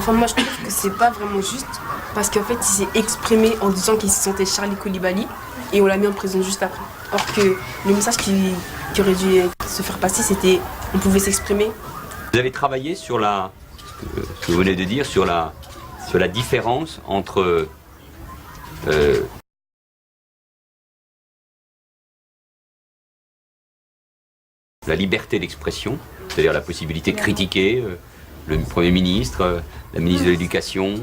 Enfin, moi, je trouve que c'est pas vraiment juste parce qu'en fait, il s'est exprimé en disant qu'il se sentait Charlie Coulibaly et on l'a mis en prison juste après. Or que le message qui aurait dû se faire passer, c'était on pouvait s'exprimer. Vous avez travaillé sur ce que vous venez de dire, sur la différence entre la liberté d'expression, c'est-à-dire la possibilité de critiquer le Premier ministre, la ministre de l'Éducation,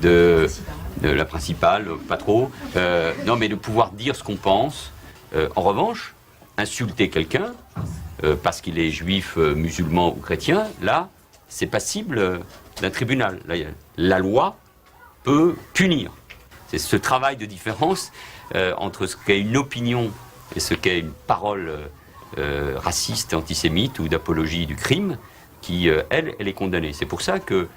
de la principale, pas trop, non mais de pouvoir dire ce qu'on pense. En revanche, insulter quelqu'un parce qu'il est juif, musulman ou chrétien, là, c'est passible d'un tribunal. Là, la loi peut punir. C'est ce travail de différence entre ce qu'est une opinion et ce qu'est une parole raciste, antisémite ou d'apologie du crime, qui, elle est condamnée. C'est pour ça que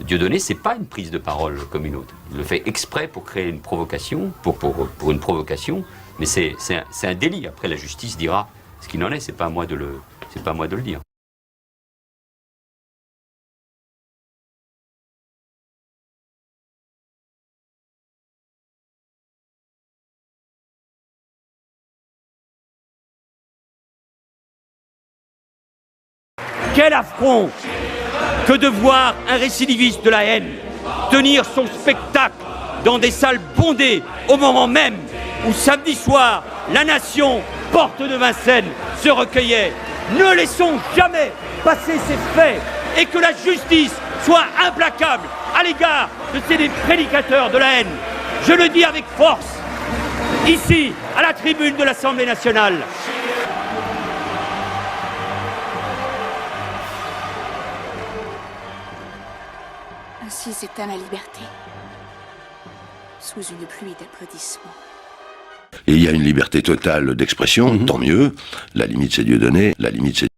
Dieudonné, c'est pas une prise de parole comme une autre. Il le fait exprès pour créer une provocation, pour une provocation, mais c'est un délit. Après, la justice dira ce qu'il en est. C'est pas à moi de le dire. Quel affront que de voir un récidiviste de la haine tenir son spectacle dans des salles bondées au moment même où samedi soir, la nation, porte de Vincennes, se recueillait. Ne laissons jamais passer ces faits et que la justice soit implacable à l'égard de ces prédicateurs de la haine. Je le dis avec force, ici, à la tribune de l'Assemblée nationale. Ainsi s'éteint la liberté, sous une pluie d'applaudissements. Et il y a une liberté totale d'expression, tant mieux. La limite c'est Dieudonné, la limite c'est